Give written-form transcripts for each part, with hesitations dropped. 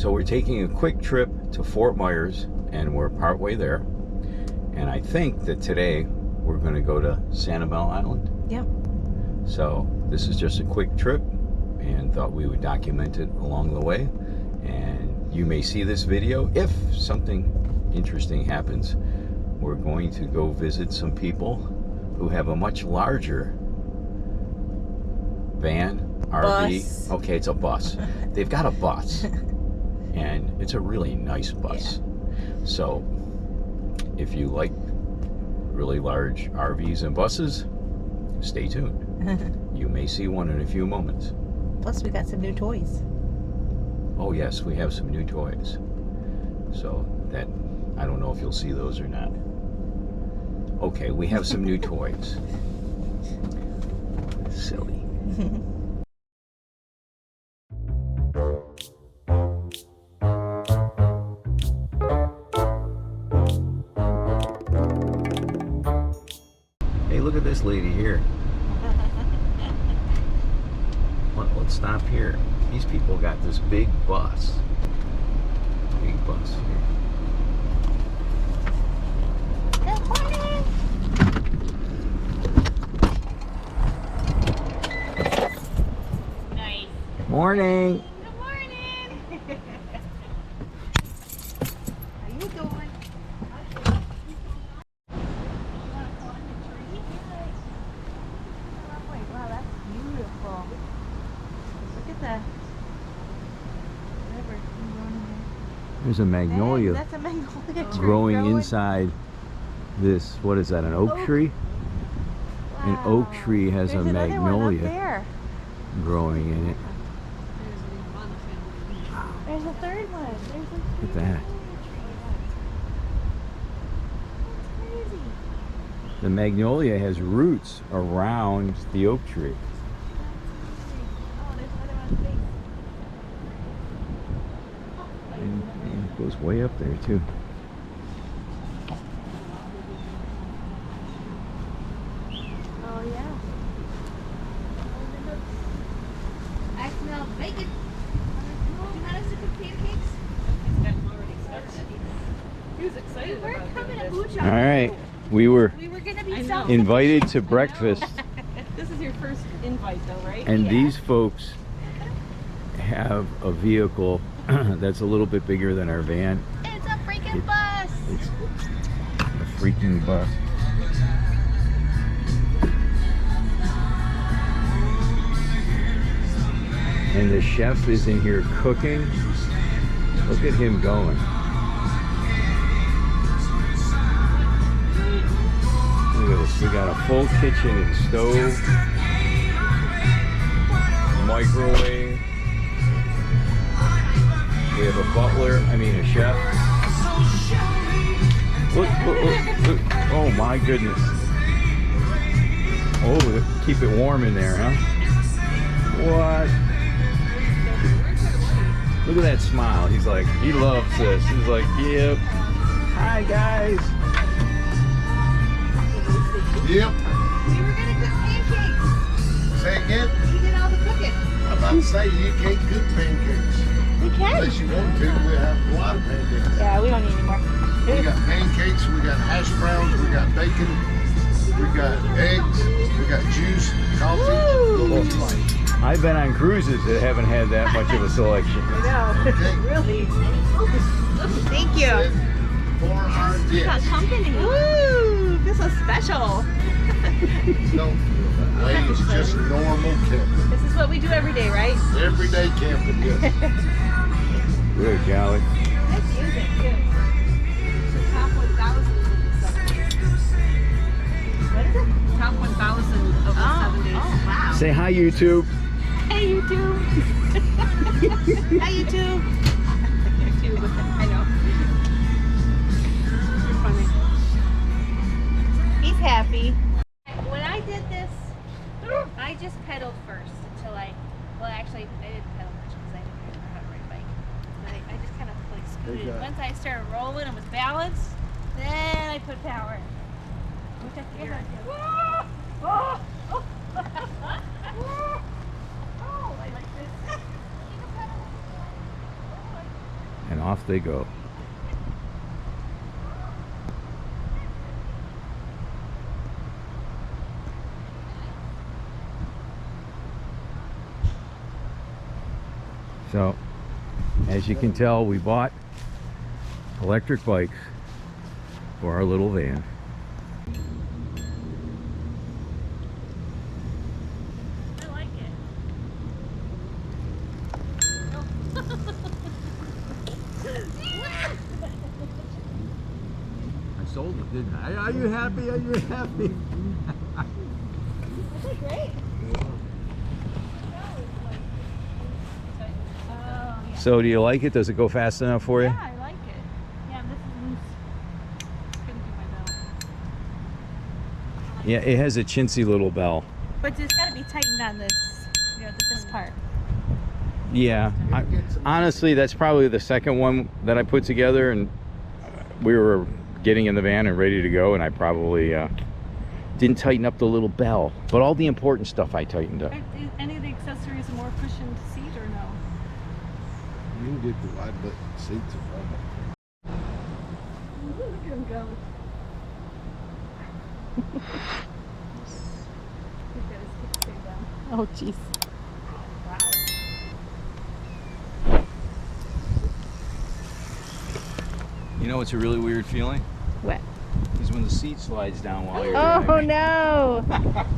So we're taking a quick trip to Fort Myers, and we're partway there. And I think that today we're going to go to Sanibel Island. Yep. So this is just a quick trip, and thought we would document it along the way. And you may see this video if something interesting happens. We're going to go visit some people who have a much larger van, RV. Bus. Okay, it's a bus. They've got a bus, and it's a really nice bus. Yeah. So if you like really large RVs and buses, stay tuned. You may see one in a few moments. Plus, we got some new toys. Oh yes, we have some new toys. So that, I don't know if you'll see those or not. Okay, we have some new toys. Silly. Hey, look at this lady here. Let's stop here. These people got this big bus. Big bus here. Good morning. Nice. Morning. Good morning. How you doing? Wow, that's beautiful. Look at that. Whatever. There's a magnolia That's a magnolia tree growing inside this, what is that, an oak tree? An oak tree has There's a another one up magnolia there. growing in it. There's a third one. There's a Look at that. That's crazy. The magnolia has roots around the oak tree. Oh, there's another one big. And it goes way up there too. Oh yeah. I smell bacon. Do you want us to cook pancakes? He was excited We're about coming to doing Booch All right, we were We were gonna be I know. self invited to breakfast, this. This is your first invite though, right? and Yeah. these folks have a vehicle that's a little bit bigger than our van. It's a freaking bus. It's a freaking bus. And the chef is in here cooking. Look at him going. Look at this. We got a full kitchen and stove, microwave. We have a butler, a chef. Look. Oh my goodness. Oh, keep it warm in there, huh? What? Look at that smile. He's like, he loves this. He's like, yep. Hi, guys. Yep. We were gonna cook pancakes. Say again? We did all the cooking. I'm about to say you can't cook pancakes. We can. Unless you want to, we have a lot of pancakes. Yeah, we don't need any more. We got pancakes, we got hash browns, we got bacon, we got eggs, we got juice, coffee, what you like. I've been on cruises that haven't had that much of a selection. I know. Okay. Really. Thank you. For our Got guests. pumpkin. Woo! This is special. Don't feel that way. It's just normal camping. This is what we do every day, right? Everyday camping, yes. Good, golly. Nice music too. The top 1,000 What is it? Top 1,000 of the 7 days. Oh wow. Say hi, YouTube. Hey YouTube. Hi YouTube. YouTube. I know. You're funny. He's happy. When I did this, I just pedaled first until well actually I didn't pedal much because I didn't know how to ride a bike. But I just kind of like scooted. Okay. Once I started rolling and was balanced, then I put power in. Which I figured I'd do. Oh, I like this. And off they go. So, as you can tell, we bought electric bikes for our little van. I like it. I sold it, didn't I? Are you happy? Are you happy? Is it great? So do you like it? Does it go fast enough for you? Yeah, I like it. Yeah, this is loose. Couldn't do my belt. Yeah, it has a chintzy little bell. But it's got to be tightened on this, this part. Yeah, honestly, that's probably the second one that I put together, and we were getting in the van and ready to go, and I probably didn't tighten up the little bell. But all the important stuff I tightened up. Is any of the accessories a more cushioned seat or no? You can get the wide butt seats if I Look at him go. He's got his kick thing down. Oh, jeez. You know what's a really weird feeling? What? Is when the seat slides down while you're Oh, driving. no.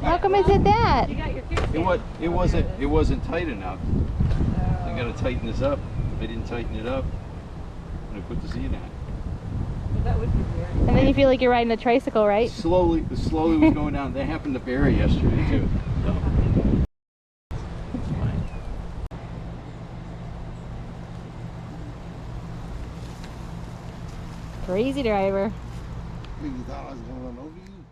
How come it did that? You got your kickstand. It wasn't tight enough. I gotta tighten this up. I didn't tighten it up when I put the seat on. But that would be weird. And then you feel like you're riding a tricycle, right? Slowly was going down. That happened to Barry yesterday too. So. Crazy driver. You thought I was going to run over you?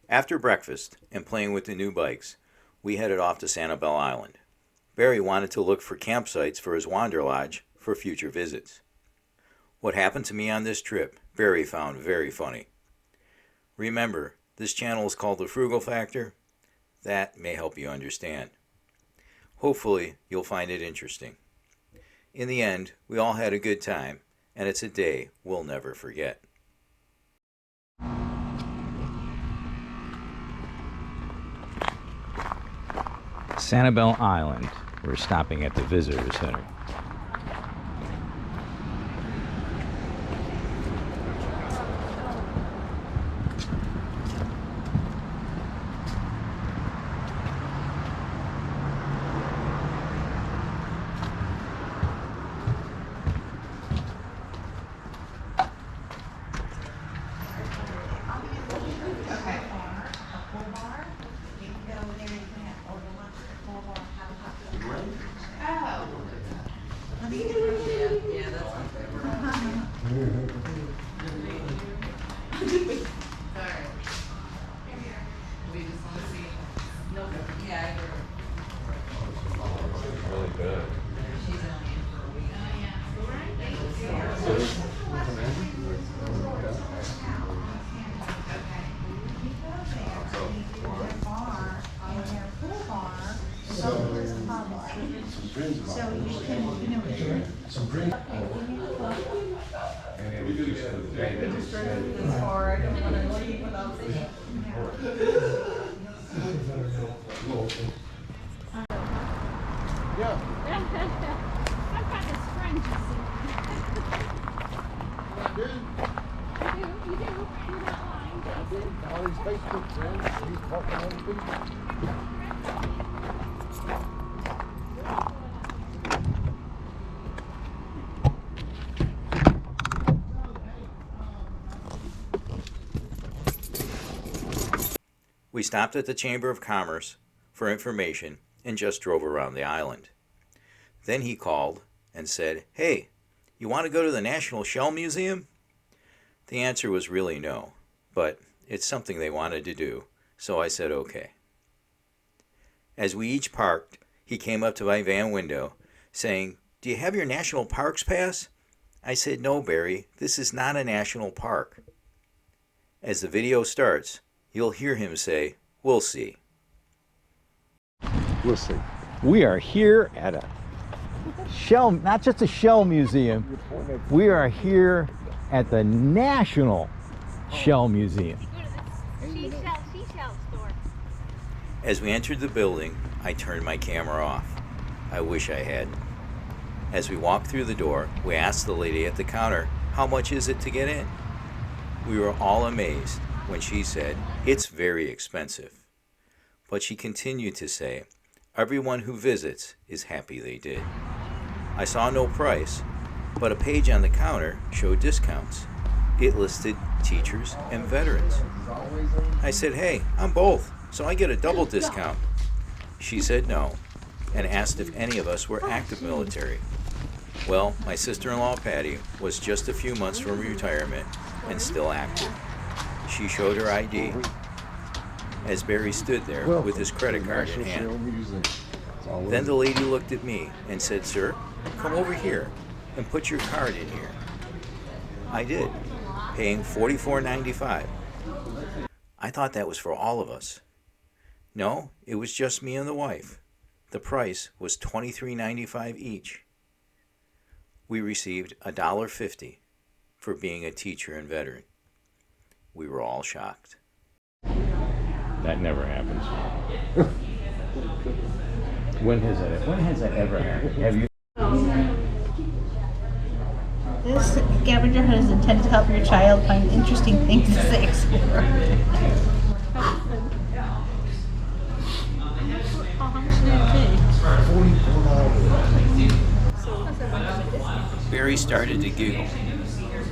After breakfast and playing with the new bikes, we headed off to Sanibel Island. Barry wanted to look for campsites for his Wander Lodge for future visits. What happened to me on this trip, Barry found very funny. Remember, this channel is called the Frugal Factor. That may help you understand. Hopefully, you'll find it interesting. In the end, we all had a good time, and it's a day we'll never forget. Sanibel Island. We're stopping at the visitor center. I've got this friend, you see. You do. You're not lying, Jason. All these Facebook friends, he's talking to other people. We stopped at the Chamber of Commerce for information and just drove around the island. Then he called and said, "Hey, you want to go to the National Shell Museum?" The answer was really no, but it's something they wanted to do, so I said okay. As we each parked, he came up to my van window, saying, "Do you have your National Parks Pass?" I said, "No, Barry, this is not a national park." As the video starts, you'll hear him say, "We'll see." We'll see. We are here at a shell, not just a shell museum. We are here at the National Shell Museum. Seashell store. As we entered the building, I turned my camera off. I wish I had. As we walked through the door, we asked the lady at the counter, "How much is it to get in?" We were all amazed when she said, "It's very expensive." But she continued to say, "Everyone who visits is happy they did." I saw no price, but a page on the counter showed discounts. It listed teachers and veterans. I said, "Hey, I'm both, so I get a double discount." She said no, and asked if any of us were active military. Well, my sister-in-law Patty was just a few months from retirement and still active. She showed her ID as Barry stood there with his credit card in hand. Then the lady looked at me and said, "Sir, come over here and put your card in here." I did, paying $44.95. I thought that was for all of us. No, it was just me and the wife. The price was $23.95 each. We received $1.50 for being a teacher and veteran. We were all shocked. That never happens. When has that ever happened? Have you? This scavenger hunt is intended to help your child find interesting things to explore. How much did it take? Barry started to giggle.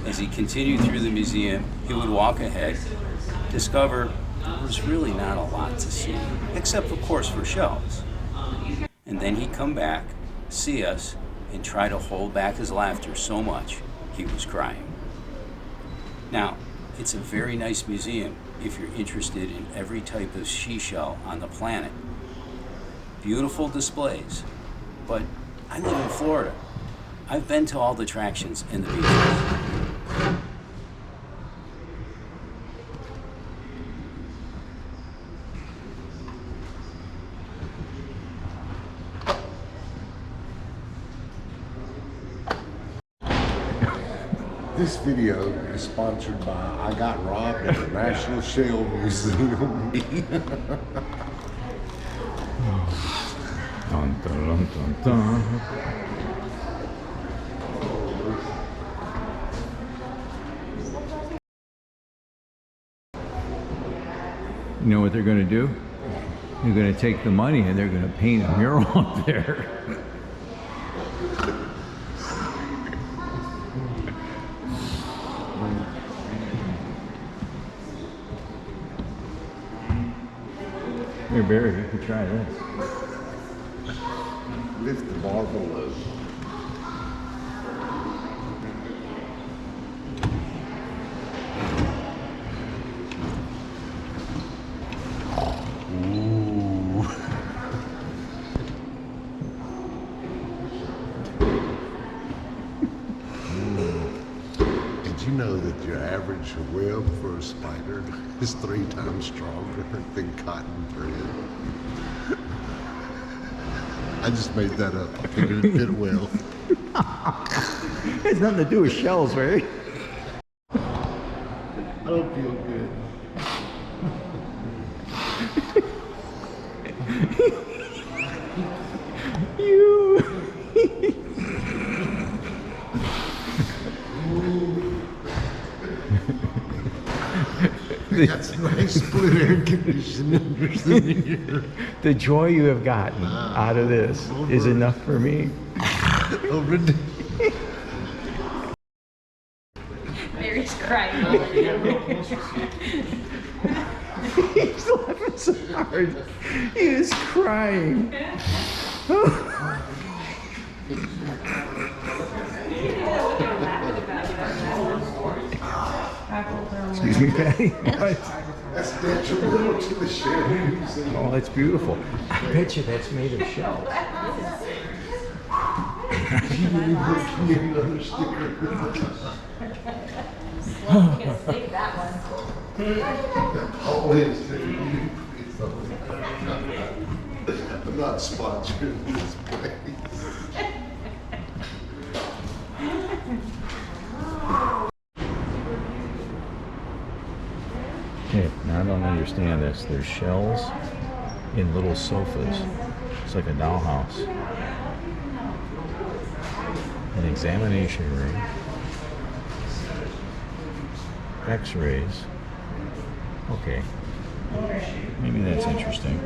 As he continued through the museum, he would walk ahead, discover there was really not a lot to see, except of course for shells. And then he'd come back, see us, and try to hold back his laughter so much he was crying. Now, it's a very nice museum if you're interested in every type of seashell on the planet. Beautiful displays, but I live in Florida. I've been to all the attractions in the beaches. This video is sponsored by I Got Robbed at the National Shell Museum. Dun, dun, dun, dun, dun. You know what they're going to do? They're going to take the money and they're going to paint a mural up there. Here, Barry, you can try this. Lift the marble up. Ooh. Did you know that your average web for a spider is 3 times stronger than cotton thread? I just made that up. I figured it fit well. It has nothing to do with shells, right? I don't feel good. They got some nice split air conditioners in here. The joy you have gotten out of this is enough for me. Over Barry's crying. He's laughing so hard. He is crying. Excuse me, Patty. What? That's detrimental to the shell museum. Oh, that's beautiful. I bet you that's made of shells. You need another sticker. Well, you can save that one. Always. I'm not sponsoring this place. Yeah, now I don't understand this. There's shells in little sofas. It's like a dollhouse. An examination room. X-rays. Okay. Maybe that's interesting.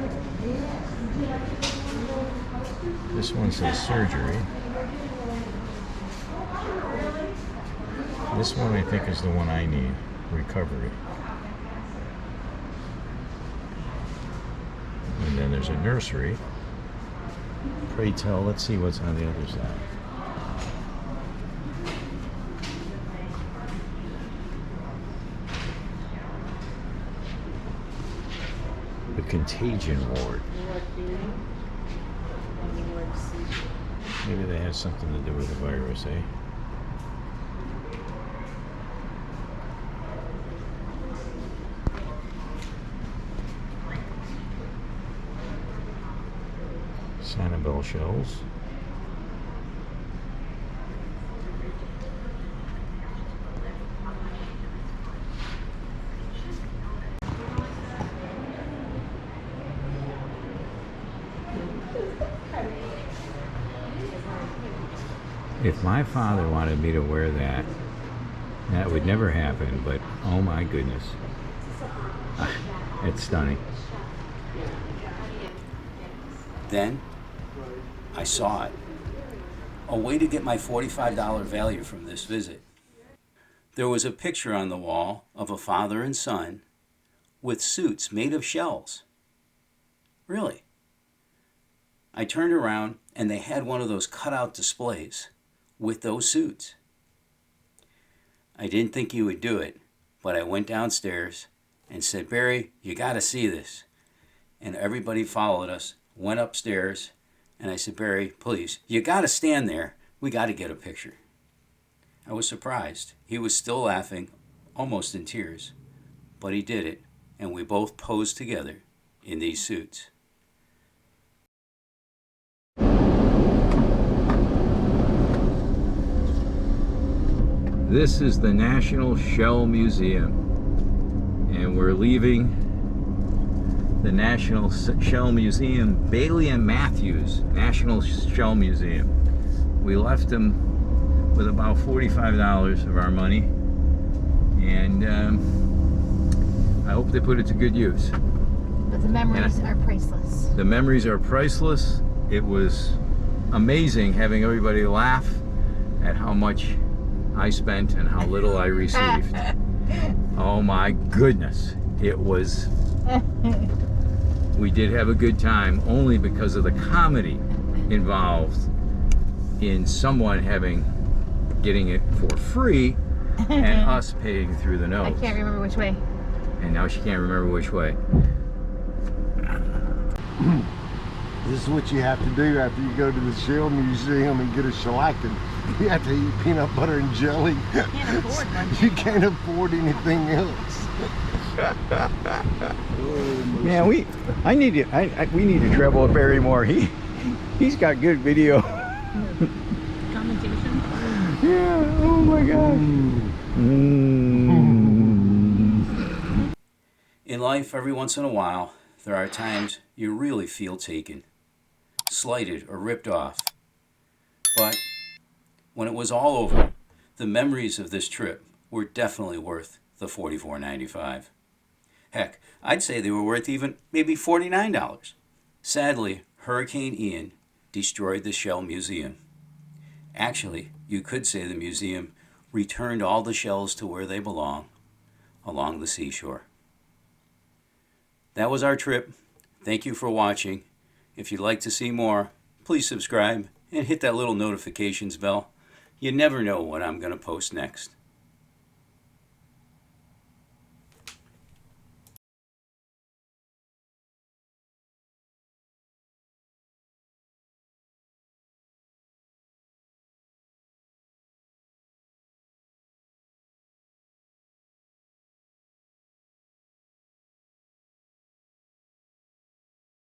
This one says surgery. This one I think is the one I need. Recovery. And then there's a nursery. Pray tell, let's see what's on the other side. The contagion ward. Maybe that has something to do with the virus, eh? Sanibel shells. If my father wanted me to wear that, that would never happen, but oh my goodness. It's stunning. Then I saw it. A way to get my $45 value from this visit. There was a picture on the wall of a father and son with suits made of shells. Really. I turned around and they had one of those cutout displays with those suits. I didn't think he would do it, but I went downstairs and said, Barry, you got to see this. And everybody followed us, went upstairs, and I said, Barry, please, you got to stand there. We got to get a picture. I was surprised. He was still laughing, almost in tears, but he did it, and we both posed together in these suits. This is the National Shell Museum, and we're leaving the National Shell Museum, Bailey and Matthews National Shell Museum. We left them with about $45 of our money, and I hope they put it to good use. But the memories are priceless. The memories are priceless. It was amazing having everybody laugh at how much I spent and how little I received. Oh my goodness. It was, we did have a good time only because of the comedy involved in someone getting it for free and us paying through the nose. I can't remember which way. And now she can't remember which way. This is what you have to do after you go to the Shell Museum and get a shellacking. You have to eat peanut butter and jelly. Can't afford one. You can't afford anything else. Man, we need to travel with Barry more. He's got good video. Commentation. Yeah. Oh my God. In life, every once in a while, there are times you really feel taken, slighted, or ripped off. But when it was all over, the memories of this trip were definitely worth the $44.95. Heck, I'd say they were worth even maybe $49. Sadly, Hurricane Ian destroyed the Shell Museum. Actually, you could say the museum returned all the shells to where they belong, along the seashore. That was our trip. Thank you for watching. If you'd like to see more, please subscribe and hit that little notifications bell. You never know what I'm going to post next.